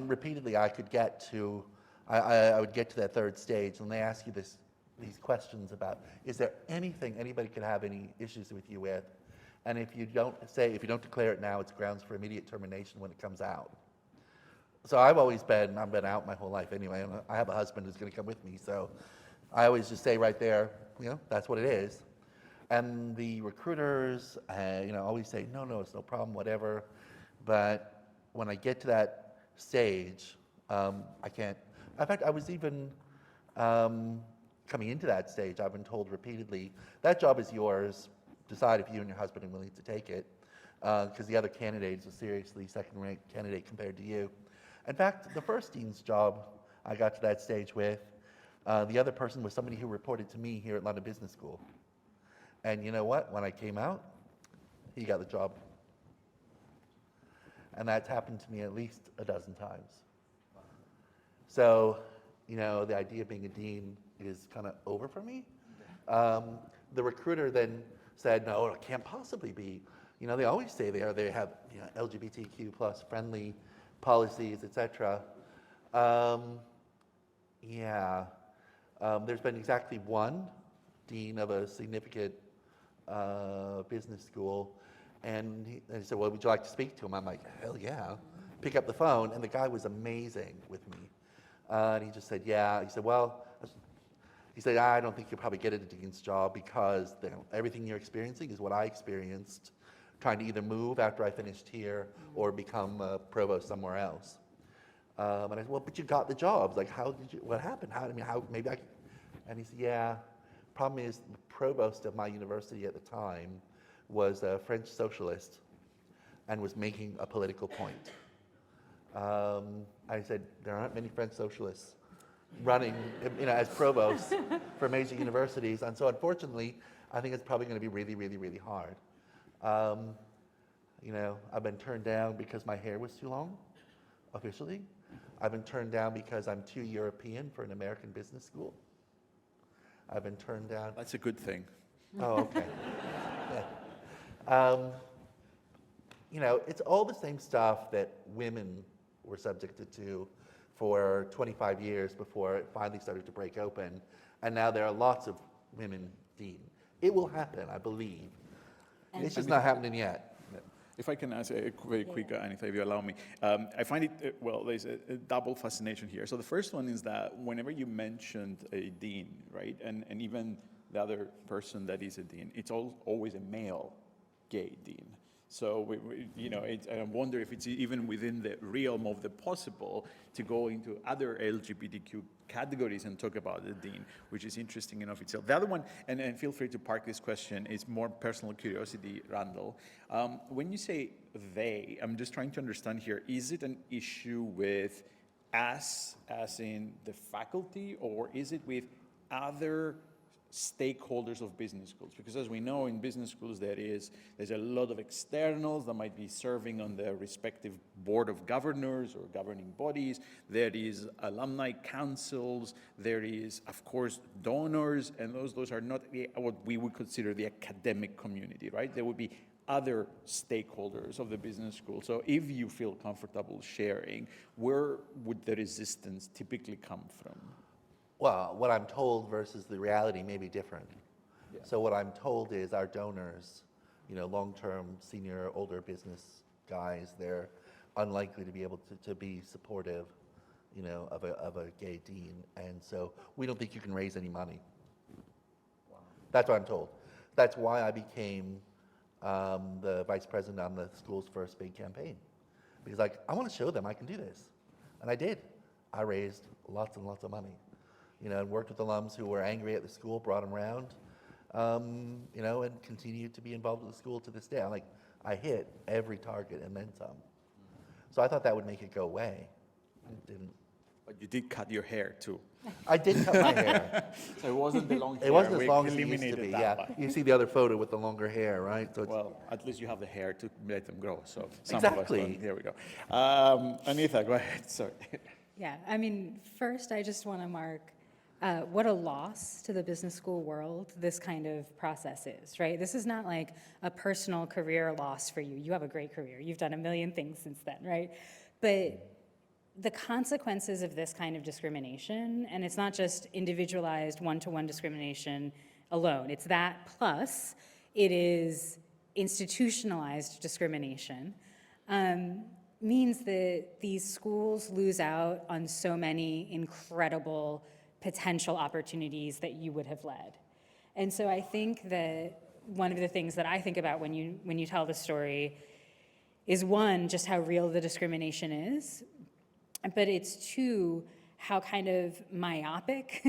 repeatedly, I would get to that 3rd stage, and they ask you these questions about, is there anything anybody could have any issues with you with? And if you don't declare it now, it's grounds for immediate termination when it comes out. So I've been out my whole life anyway, and I have a husband who's going to come with me, so I always just say right there, that's what it is. And the recruiters, always say, no, it's no problem, whatever. But when I get to that stage, I can't. In fact, I was even coming into that stage, I've been told repeatedly, that job is yours. Decide if you and your husband are willing to take it, because the other candidate is a seriously second-rate candidate compared to you. In fact, the first dean's job I got to that stage with, the other person was somebody who reported to me here at London Business School. And you know what? When I came out, he got the job. And that's happened to me at least a dozen times. So, the idea of being a dean is kind of over for me. The recruiter then said, no, it can't possibly be. They always say they have LGBTQ plus friendly policies, etc. There's been exactly one dean of a significant business school, and he said, well, would you like to speak to him? I'm like, hell yeah. Pick up the phone, and the guy was amazing with me. And he just said, yeah. He said, I don't think you'll probably get a dean's job because everything you're experiencing is what I experienced, trying to either move after I finished here or become a provost somewhere else. And I said, well, but you got the jobs. Like, how did you, what happened? Maybe I could. And he said, yeah, problem is the provost of my university at the time was a French socialist and was making a political point. I said, there aren't many French socialists running, as provosts for major universities. And so unfortunately, I think it's probably going to be really, really, really hard. I've been turned down because my hair was too long, officially. I've been turned down because I'm too European for an American business school. I've been turned down. That's a good thing. Oh, okay. Yeah. It's all the same stuff that women were subjected to for 25 years before it finally started to break open. And now there are lots of women dean. It will happen, I believe. It's just not happening yet. If I can ask a very quick, Anita, if you allow me. I find it, there's a double fascination here. So the first one is that whenever you mentioned a dean, right, and even the other person that is a dean, it's always a male gay dean. So, I wonder if it's even within the realm of the possible to go into other LGBTQ categories and talk about the dean, which is interesting enough itself. The other one, and feel free to park this question, is more personal curiosity, Randall. When you say they, I'm just trying to understand here, is it an issue with us, as in the faculty, or is it with other stakeholders of business schools? Because as we know, in business schools there's a lot of externals that might be serving on the respective board of governors or governing bodies. There is alumni councils. There is, of course, donors, and those are not what we would consider the academic community, right? There would be other stakeholders of the business school. So if you feel comfortable sharing, where would the resistance typically come from? Well, what I'm told versus the reality may be different. Yeah. So what I'm told is our donors, long-term, senior, older business guys, they're unlikely to be able to be supportive, of a gay dean. And so we don't think you can raise any money. Wow. That's what I'm told. That's why I became the vice president on the school's first big campaign. Because I want to show them I can do this. And I did. I raised lots and lots of money. And worked with alums who were angry at the school, brought them around, and continued to be involved with the school to this day. I hit every target and then some. So I thought that would make it go away. It didn't. But you did cut your hair too. I did cut my hair. So it wasn't the long hair. It wasn't as long as it eliminated used to be, that yeah. part. You see the other photo with the longer hair, right? So Well, at least you have the hair to let them grow. So some Exactly. of us don't. Here we go. Anita, go ahead. Sorry. Yeah, first I just want to mark what a loss to the business school world this kind of process is, right? This is not like a personal career loss for you. You have a great career. You've done a million things since then, right? But the consequences of this kind of discrimination, and it's not just individualized one-to-one discrimination alone, it's that plus it is institutionalized discrimination, means that these schools lose out on so many incredible potential opportunities that you would have led. And so I think that one of the things that I think about when you tell the story is, one, just how real the discrimination is, but it's two, how kind of myopic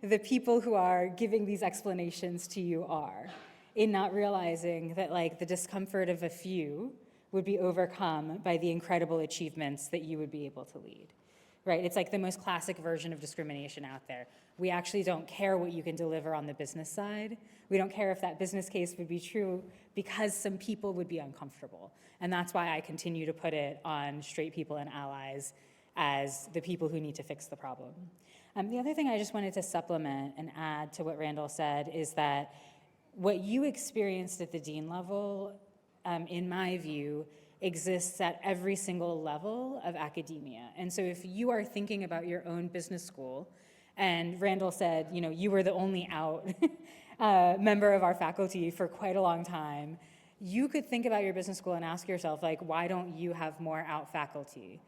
the people who are giving these explanations to you are, in not realizing that the discomfort of a few would be overcome by the incredible achievements that you would be able to lead. Right, it's the most classic version of discrimination out there. We actually don't care what you can deliver on the business side. We don't care if that business case would be true because some people would be uncomfortable. And that's why I continue to put it on straight people and allies as the people who need to fix the problem. The other thing I just wanted to supplement and add to what Randall said is that what you experienced at the dean level, in my view, exists at every single level of academia. And so if you are thinking about your own business school, and Randall said, you were the only out member of our faculty for quite a long time, you could think about your business school and ask yourself, why don't you have more out faculty?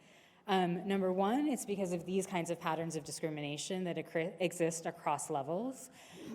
Number one, it's because of these kinds of patterns of discrimination that exist across levels.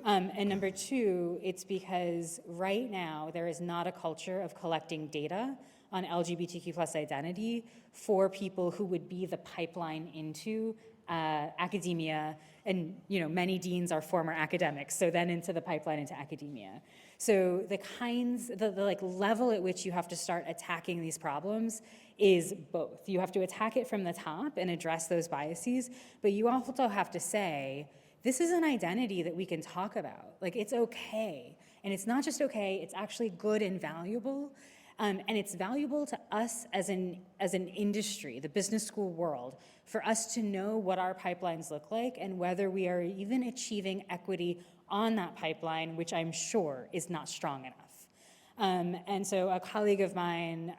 And number two, it's because right now there is not a culture of collecting data on LGBTQ plus identity for people who would be the pipeline into academia, and many deans are former academics, so then into the pipeline into academia. So the level at which you have to start attacking these problems is both. You have to attack it from the top and address those biases, but you also have to say, this is an identity that we can talk about. Like, it's okay. And it's not just okay, it's actually good and valuable. And it's valuable to us as an industry, the business school world, for us to know what our pipelines look like and whether we are even achieving equity on that pipeline, which I'm sure is not strong enough. And so a colleague of mine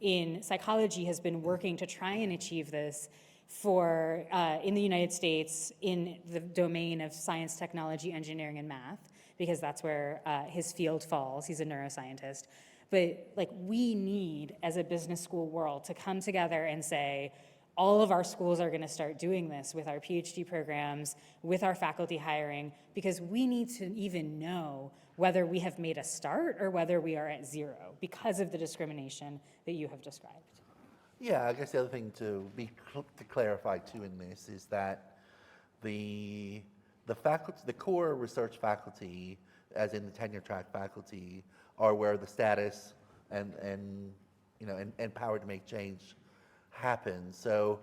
in psychology has been working to try and achieve this for, in the United States, in the domain of science, technology, engineering, and math, because that's where his field falls. He's a neuroscientist. But we need, as a business school world, to come together and say, all of our schools are gonna start doing this with our PhD programs, with our faculty hiring, because we need to even know whether we have made a start or whether we are at zero because of the discrimination that you have described. Yeah, I guess the other thing to clarify too in this is that the faculty, the core research faculty, as in the tenure track faculty, are where the status and power to make change happens. So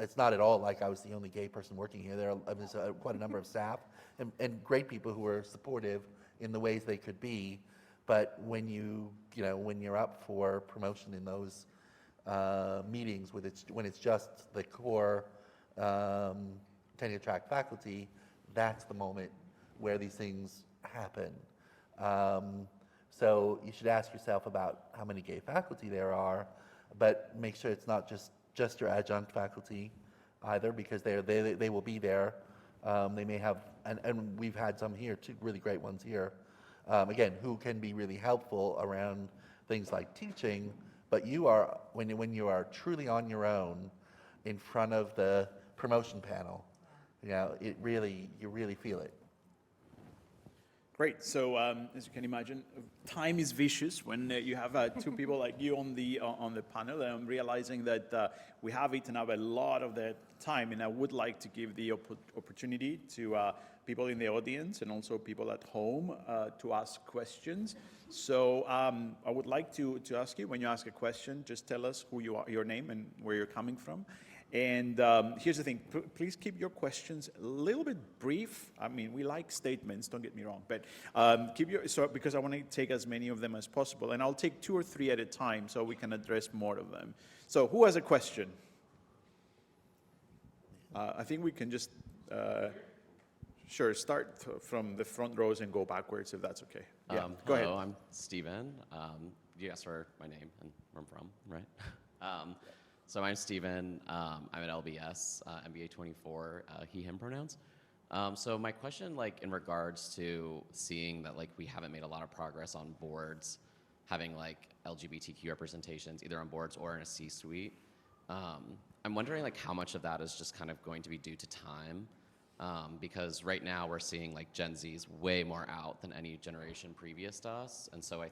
it's not at all like I was the only gay person working here. There are quite a number of staff and great people who are supportive in the ways they could be. But when you're up for promotion in those meetings, when it's just the core tenure track faculty, that's the moment where these things happen. So you should ask yourself about how many gay faculty there are, but make sure it's not just your adjunct faculty either, because they will be there. They may have, and we've had some here, two really great ones here, again, who can be really helpful around things like teaching, but when you are truly on your own in front of the promotion panel, you really feel it. Great. So as you can imagine, time is vicious when you have two people like you on the panel. And I'm realizing that we have eaten up a lot of the time, and I would like to give the opportunity to people in the audience and also people at home to ask questions. So I would like to ask you, when you ask a question, just tell us who you are, your name, and where you're coming from. And here's the thing, please keep your questions a little bit brief. I mean, we like statements, don't get me wrong, but because I want to take as many of them as possible, and I'll take 2 or 3 at a time so we can address more of them. So who has a question? I think we can just, start from the front rows and go backwards if that's okay. Yeah, go ahead. Hello, I'm Steven. You asked for my name and where I'm from, right? So I'm Steven. I'm at LBS, MBA 24, he, him pronouns. So my question, in regards to seeing that, we haven't made a lot of progress on boards, having, LGBTQ representations, either on boards or in a C-suite. I'm wondering, how much of that is just kind of going to be due to time? Because right now we're seeing, Gen Z's way more out than any generation previous to us. And so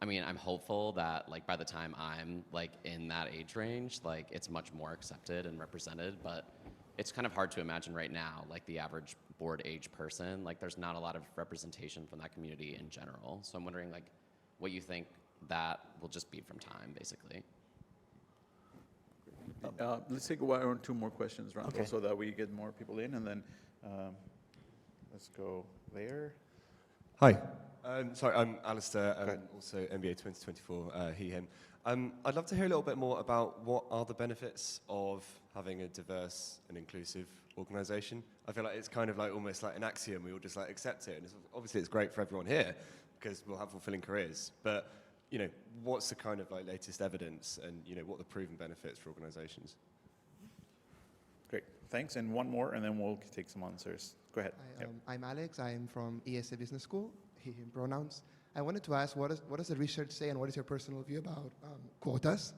I'm hopeful that by the time I'm in that age range, it's much more accepted and represented, but it's kind of hard to imagine right now, the average board age person, there's not a lot of representation from that community in general. So I'm wondering what you think that will just be from time, basically. Let's take 1 or 2 more questions, Randall, Okay. so that we get more people in, and then let's go there. Hi. Sorry, I'm Alistair, also MBA 2024, he, him. I'd love to hear a little bit more about what are the benefits of having a diverse and inclusive organization. I feel like it's kind of almost like an axiom, we all just accept it, and obviously it's great for everyone here because we'll have fulfilling careers, but what's the kind of latest evidence and what are the proven benefits for organizations? Great, thanks, and one more, and then we'll take some answers. Go ahead. Hi, I'm Alex. I'm from ESA Business School. he, him pronouns. I wanted to ask, what does the research say, and what is your personal view about quotas?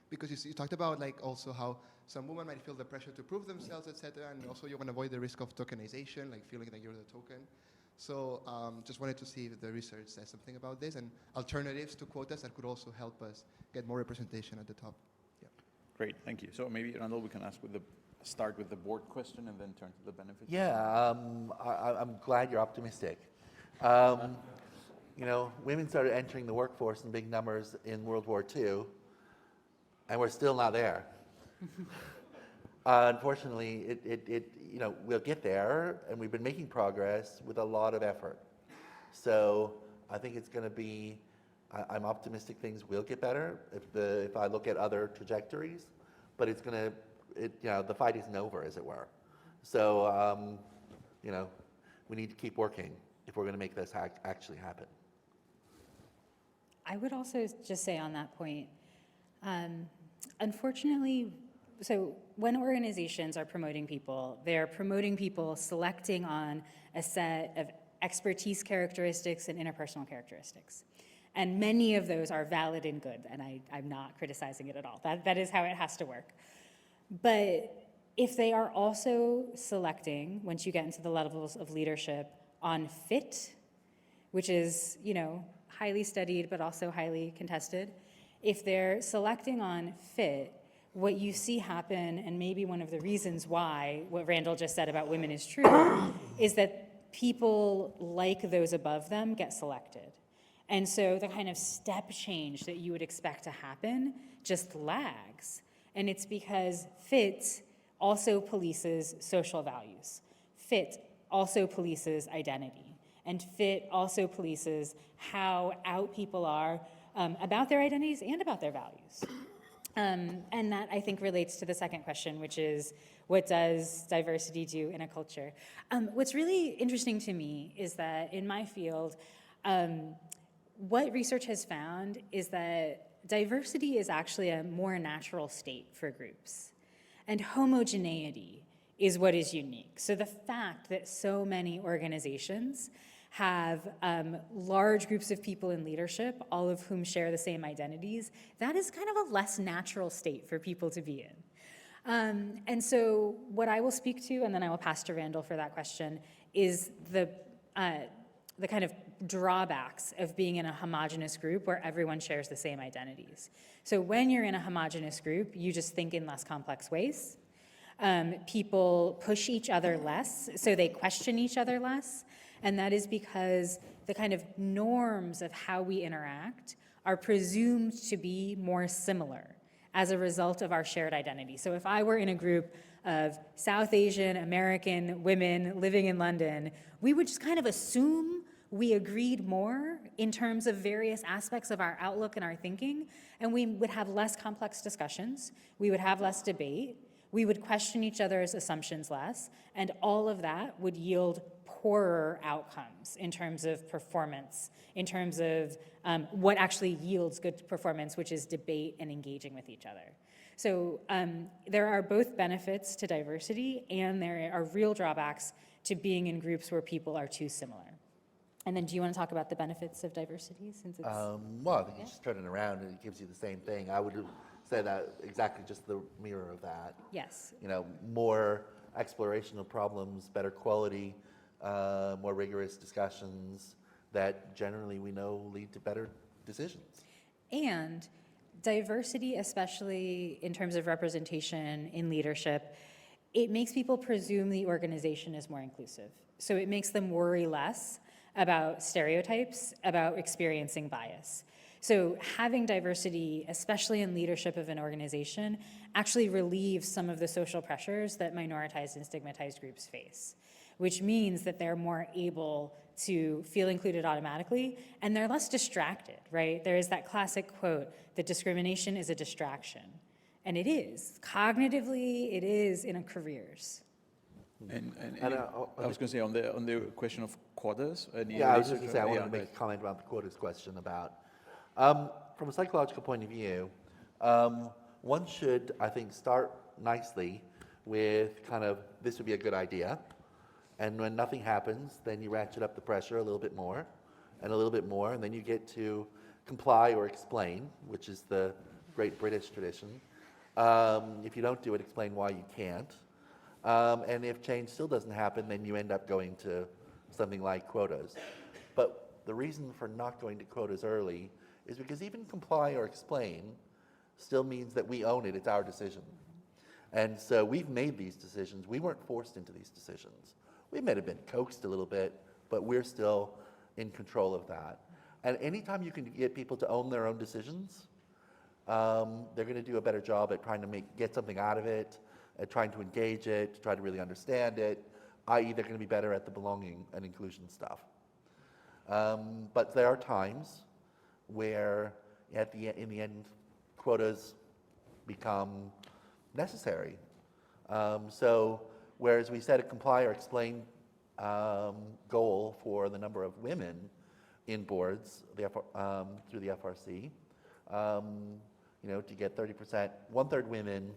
Because you talked about like also how some women might feel the pressure to prove themselves, etc., and also you want to avoid the risk of tokenization, like feeling that you're the token. So just wanted to see if the research says something about this and alternatives to quotas that could also help us get more representation at the top. Yeah. Great, thank you. So maybe, Randall, we can start with the board question and then turn to the benefits. Yeah, I'm glad you're optimistic. You know, women started entering the workforce in big numbers in World War II, and we're still not there. Unfortunately, you know, we'll get there, and we've been making progress with a lot of effort. So I think it's going to be, I'm optimistic things will get better if I look at other trajectories, but it's going to, you know, the fight isn't over, as it were. So, you know, we need to keep working if we're going to make this actually happen. I would also just say on that point, unfortunately, so when organizations are promoting people, they're promoting people selecting on a set of expertise characteristics and interpersonal characteristics. And many of those are valid and good, and I'm not criticizing it at all. That is how it has to work. But if they are also selecting, once you get into the levels of leadership, on fit, which is, you know, highly studied but also highly contested, if they're selecting on fit, what you see happen, and maybe one of the reasons why what Randall just said about women is true, is that people like those above them get selected. And so the kind of step change that you would expect to happen just lags. And it's because fit also polices social values. Fit also polices identity. And fit also polices how out people are about their identities and about their values. And that, I think, relates to the second question, which is, what does diversity do in a culture? What's really interesting to me is that in my field, what research has found is that diversity is actually a more natural state for groups. And homogeneity is what is unique. So the fact that so many organizations have large groups of people in leadership, all of whom share the same identities, that is kind of a less natural state for people to be in. And so what I will speak to, and then I will pass to Randall for that question, is the kind of drawbacks of being in a homogenous group where everyone shares the same identities. So when you're in a homogenous group, you just think in less complex ways. People push each other less, so they question each other less. And that is because the kind of norms of how we interact are presumed to be more similar as a result of our shared identity. So if I were in a group of South Asian American women living in London, we would just kind of assume we agreed more in terms of various aspects of our outlook and our thinking, and we would have less complex discussions, we would have less debate, we would question each other's assumptions less, and all of that would yield poorer outcomes in terms of performance, in terms of what actually yields good performance, which is debate and engaging with each other. So there are both benefits to diversity, and there are real drawbacks to being in groups where people are too similar. And then do you want to talk about the benefits of diversity, since it's... Well, I think you just turn it around and it gives you the same thing. I would say that exactly just the mirror of that. Yes. You know, more exploration of problems, better quality, more rigorous discussions that generally we know lead to better decisions. And diversity, especially in terms of representation in leadership, it makes people presume the organization is more inclusive. So it makes them worry less about stereotypes, about experiencing bias. So having diversity, especially in leadership of an organization, actually relieves some of the social pressures that minoritized and stigmatized groups face, which means that they're more able to feel included automatically, and they're less distracted, right? There is that classic quote that discrimination is a distraction. And it is. Cognitively, it is in careers. And I was going to say, on the question of quotas. Yeah, I was just going to say, I wanted to make a comment about the quotas question about, from a psychological point of view, one should, I think, start nicely with kind of, this would be a good idea, And when nothing happens, then you ratchet up the pressure a little bit more, and a little bit more, and then you get to comply or explain, which is the great British tradition. If you don't do it, explain why you can't. And if change still doesn't happen, then you end up going to something like quotas. But the reason for not going to quotas early is because even comply or explain still means that we own it, it's our decision. And so we've made these decisions. We weren't forced into these decisions. We might have been coaxed a little bit, but we're still in control of that. And anytime you can get people to own their own decisions, they're going to do a better job at trying to get something out of it, at trying to engage it, to try to really understand it, i.e. they're going to be better at the belonging and inclusion stuff. But there are times where in the end, quotas become necessary. So whereas we set a comply or explain goal for the number of women in boards through the FRC, to get 30%, 1/3 women,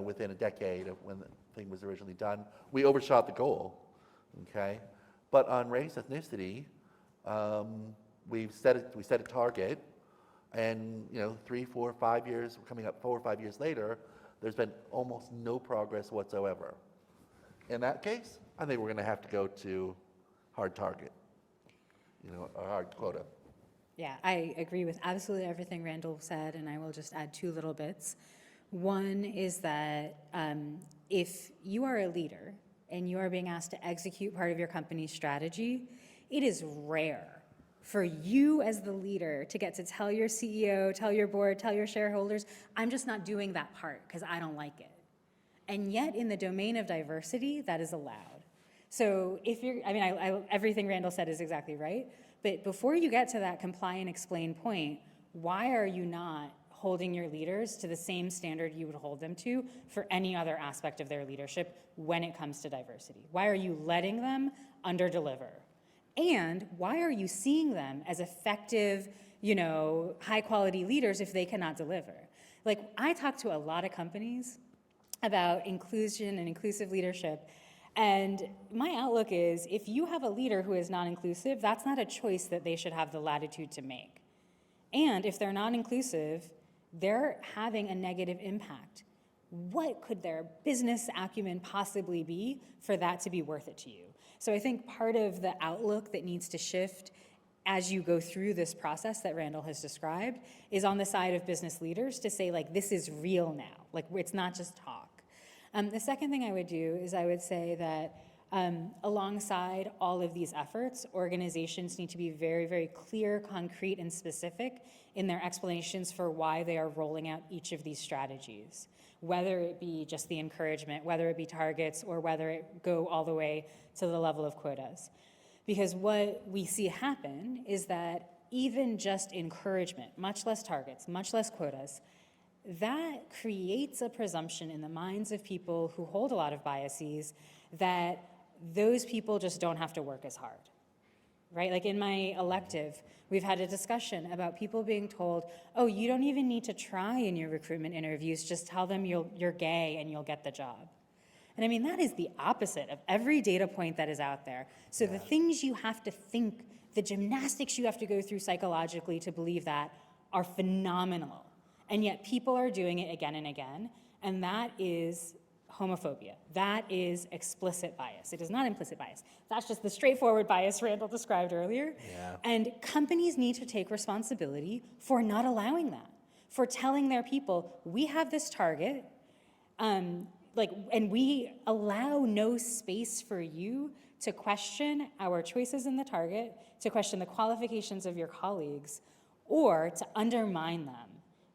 within a decade of when the thing was originally done, we overshot the goal, okay? But on race, ethnicity, we set a target, and 3, 4, 5 years, coming up 4 or 5 years later, there's been almost no progress whatsoever. In that case, I think we're going to have to go to hard target, a hard quota. Yeah, I agree with absolutely everything Randall said, and I will just add 2 little bits. One is that if you are a leader and you are being asked to execute part of your company's strategy, it is rare for you as the leader to get to tell your CEO, tell your board, tell your shareholders, I'm just not doing that part because I don't like it. And yet in the domain of diversity, that is allowed. So if you're, everything Randall said is exactly right, but before you get to that comply and explain point, why are you not holding your leaders to the same standard you would hold them to for any other aspect of their leadership when it comes to diversity? Why are you letting them underdeliver? And why are you seeing them as effective, high quality leaders if they cannot deliver? Like, I talk to a lot of companies about inclusion and inclusive leadership, and my outlook is if you have a leader who is non-inclusive, that's not a choice that they should have the latitude to make. And if they're non-inclusive, they're having a negative impact. What could their business acumen possibly be for that to be worth it to you? So I think part of the outlook that needs to shift as you go through this process that Randall has described is on the side of business leaders to say, like, this is real now. Like, it's not just talk. The second thing I would do is I would say that alongside all of these efforts, organizations need to be very, very clear, concrete, and specific in their explanations for why they are rolling out each of these strategies, whether it be just the encouragement, whether it be targets, or whether it go all the way to the level of quotas. Because what we see happen is that even just encouragement, much less targets, much less quotas, that creates a presumption in the minds of people who hold a lot of biases that those people just don't have to work as hard, right? Like in my elective, we've had a discussion about people being told, oh, you don't even need to try in your recruitment interviews, just tell them you're gay and you'll get the job. And that is the opposite of every data point that is out there. So the things you have to think, the gymnastics you have to go through psychologically to believe that are phenomenal. And yet people are doing it again and again, and that is homophobia. That is explicit bias. It is not implicit bias. That's just the straightforward bias Randall described earlier. Yeah. And companies need to take responsibility for not allowing that, for telling their people, we have this target, and we allow no space for you to question our choices in the target, to question the qualifications of your colleagues, or to undermine them.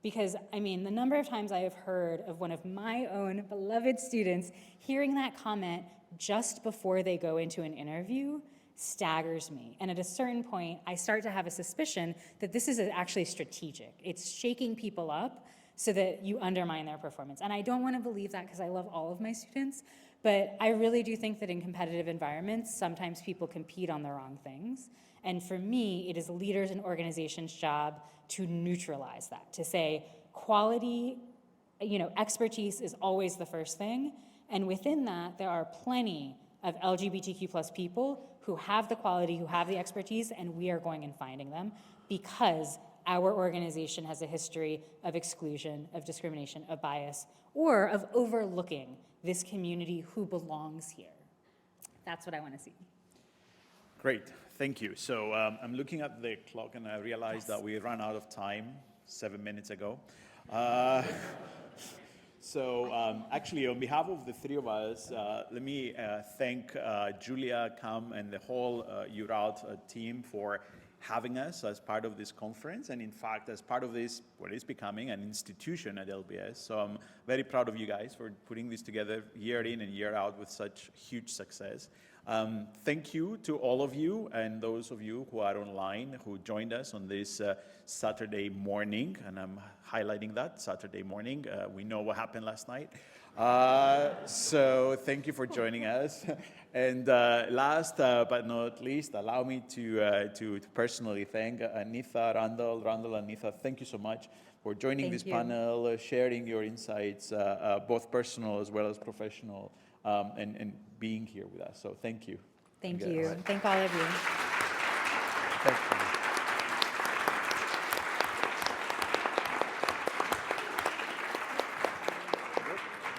Because, the number of times I have heard of one of my own beloved students hearing that comment just before they go into an interview staggers me. And at a certain point, I start to have a suspicion that this is actually strategic. It's shaking people up so that you undermine their performance. And I don't want to believe that because I love all of my students, but I really do think that in competitive environments, sometimes people compete on the wrong things. And for me, it is leaders and organizations' job to neutralize that, to say quality, expertise is always the first thing. And within that, there are plenty of LGBTQ plus people who have the quality, who have the expertise, and we are going and finding them because our organization has a history of exclusion, of discrimination, of bias, or of overlooking this community who belongs here. That's what I want to see. Great, thank you. So I'm looking at the clock and I realized that we ran out of time 7 minutes ago. Actually, on behalf of the three of us, let me thank Julia, Cam, and the whole EUROUT team for having us as part of this conference, and in fact, as part of this, what is becoming an institution at LBS. So I'm very proud of you guys for putting this together year in and year out with such huge success. Thank you to all of you and those of you who are online who joined us on this Saturday morning, and I'm highlighting that, Saturday morning. We know what happened last night. So thank you for joining us. And last but not least, allow me to personally thank Anitha, Randall, Anitha, thank you so much for joining this panel, sharing your insights, both personal as well as professional, and being here with us. So thank you. Thank you. Thank all of you. Thank you.